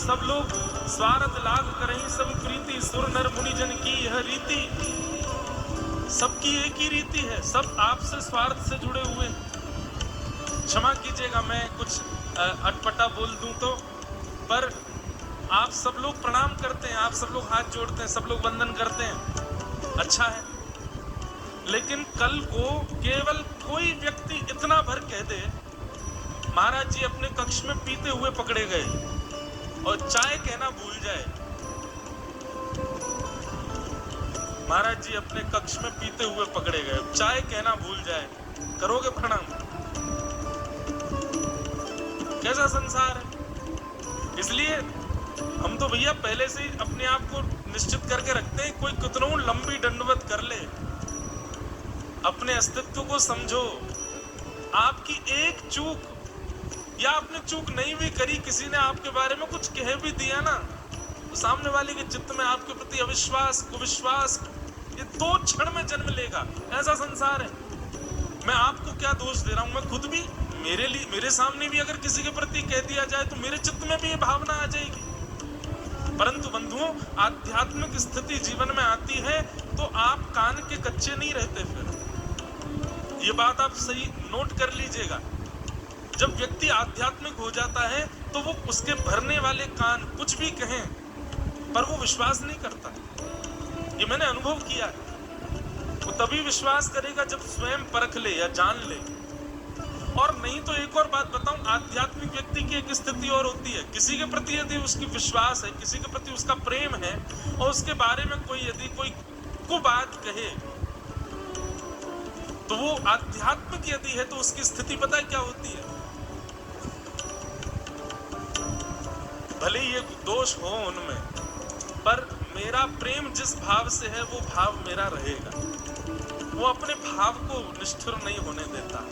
सब लोग स्वार्थ लाग करहीं सब प्रीति, सुर नर मुनि जन की यह रीति। सबकी एक ही रीति है, सब आपसे स्वार्थ से जुड़े हुए। क्षमा कीजिएगा मैं कुछ अटपटा बोल दूं तो, पर आप सब लोग प्रणाम करते हैं, आप सब लोग हाथ जोड़ते हैं, सब लोग वंदन करते हैं, अच्छा है। लेकिन कल को केवल कोई व्यक्ति इतना भर कह दे, महाराज जी अपने कक्ष में पीते हुए पकड़े गए और चाय कहना भूल जाए, महाराज जी अपने कक्ष में पीते हुए पकड़े गए, चाय कहना भूल जाए, करोगे प्रणाम? कैसा संसार है। इसलिए हम तो भैया पहले से ही अपने आप को निश्चित करके रखते हैं, कोई कितनों लंबी दंडवत कर ले, अपने अस्तित्व को समझो। आपकी एक चूक या आपने चूक नहीं भी करी, किसी ने आपके बारे में कुछ कह भी दिया ना, तो सामने वाले के चित्त में आपके प्रति अविश्वास, कुविश्वास ये 2 क्षण में जन्म लेगा। ऐसा संसार है। मैं आपको क्या दोष दे रहा हूं, मैं खुद भी, मेरे सामने भी अगर किसी के प्रति कह दिया जाए तो मेरे चित्त में भी ये भावना आ जाएगी। परंतु बंधुओं, आध्यात्मिक स्थिति जीवन में आती है तो आप कान के कच्चे नहीं रहते। फिर ये बात आप सही नोट कर लीजिएगा। जब व्यक्ति आध्यात्मिक हो जाता है तो वो उसके भरने वाले कान कुछ भी कहें पर वो विश्वास नहीं करता। ये मैंने अनुभव किया है। वो तभी विश्वास करेगा जब स्वयं परख ले या जान ले। और नहीं तो एक और बात बताऊं, आध्यात्मिक व्यक्ति की एक स्थिति और होती है, किसी के प्रति यदि उसकी विश्वास है, किसी के प्रति उसका प्रेम है और उसके बारे में कोई यदि कोई कुबात कहे तो वो आध्यात्मिक यदि है तो उसकी स्थिति पता है क्या होती है? भले ये दोष हो उनमें, पर मेरा प्रेम जिस भाव से है वो भाव मेरा रहेगा। वो अपने भाव को निष्ठुर नहीं होने देता।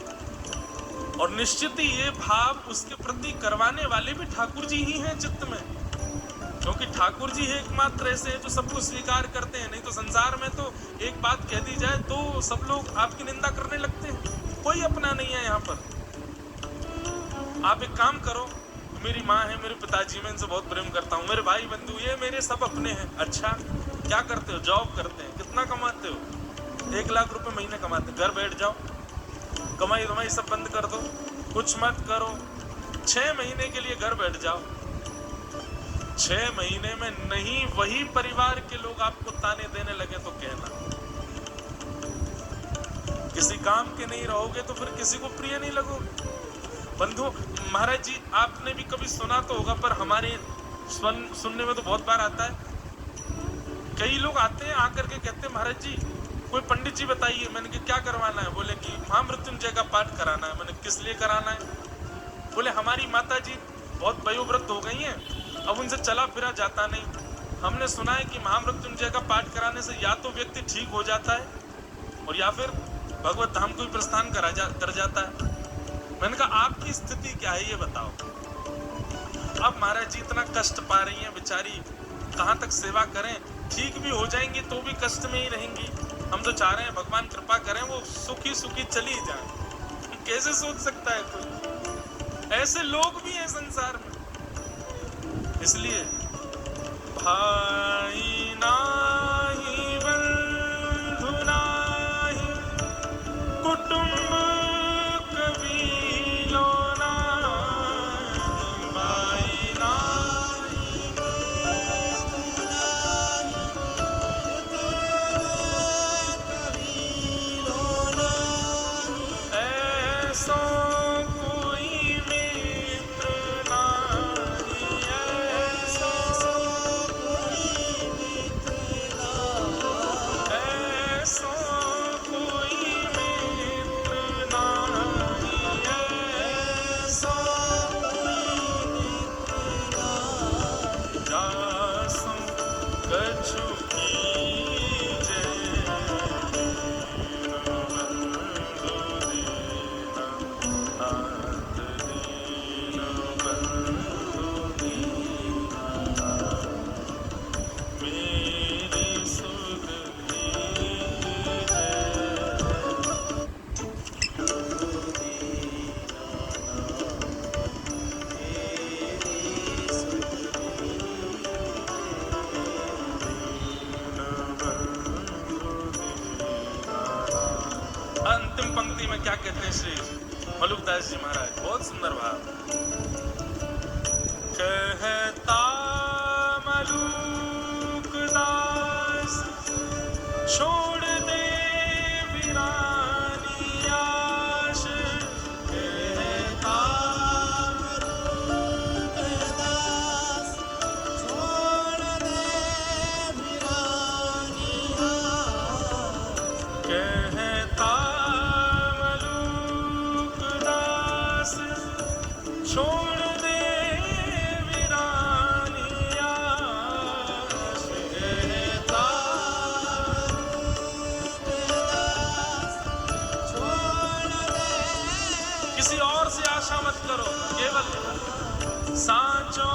और निश्चित ही ये भाव उसके प्रति करवाने वाले भी ठाकुर जी ही हैं चित्त में, क्योंकि ठाकुर जी है एकमात्र ऐसे हैं जो सबको स्वीकार करते हैं। नहीं तो संसार में तो एक बात कह दी जाए तो सब लोग आपकी निंदा करने लगते हैं। कोई अपना नहीं है यहाँ पर। आप एक काम करो, मेरी माँ है, मेरे पिताजी, मैं इनसे बहुत प्रेम करता हूँ, मेरे भाई बंधु ये मेरे सब अपने हैं। अच्छा, क्या करते हो? जॉब करते हैं। कितना कमाते हो? 1 लाख रुपए महीने कमाते। घर बैठ जाओ, कमाई धमाई सब बंद कर दो, कुछ मत करो, 6 महीने के लिए घर बैठ जाओ। 6 महीने में नहीं वही परिवार के लोग आपको ताने देने लगे तो कहना। किसी काम के नहीं रहोगे तो फिर किसी को प्रिय नहीं लगोगे। बंधु, महाराज जी आपने भी कभी सुना तो होगा, पर हमारे सुनने में तो बहुत बार आता है। कई लोग आते हैं, आकर के कहते हैं महाराज जी कोई पंडित जी बताइए। मैंने कहा क्या करवाना है? बोले कि महामृत्युंजय का पाठ कराना है। मैंने किस लिए कराना है? बोले हमारी माता जी बहुत वयोवृद्ध हो गई हैं, अब उनसे चला फिरा जाता नहीं। हमने सुना है कि महामृत्युंजय का पाठ कराने से या तो व्यक्ति ठीक हो जाता है और या फिर भगवत धाम को ही प्रस्थान कर जाता है। मैंने कहा आपकी स्थिति क्या है ये बताओ। अब महाराज जी इतना कष्ट पा रही हैं बेचारी, कहाँ तक सेवा करें? ठीक भी हो जाएंगी तो भी कष्ट में ही रहेंगी। हम तो चाह रहे हैं भगवान कृपा करें वो सुखी सुखी चली जाए। कैसे सोच सकता है कोई? ऐसे लोग भी हैं संसार में। इसलिए भाई नाही बंधु नाही कुटुंब कबीलो नाही, भाई नाही बंधु नाही कबीलो नाही, ऐसो कोई मित्र नाही, ऐसो कोई क्या कहते हैं श्री मलुकदास जी महाराज, बहुत सुंदर भाव। कहता मलुकदास छोड़ दे वीरानी आश, कहता मलुकदास छोड़ दे वीरानी आश, कहता मलुकदास छोड़ दे वीरानी आश, कहता मलुकदास छोड़ दे किसी और से आशा मत करो, केवल सांचो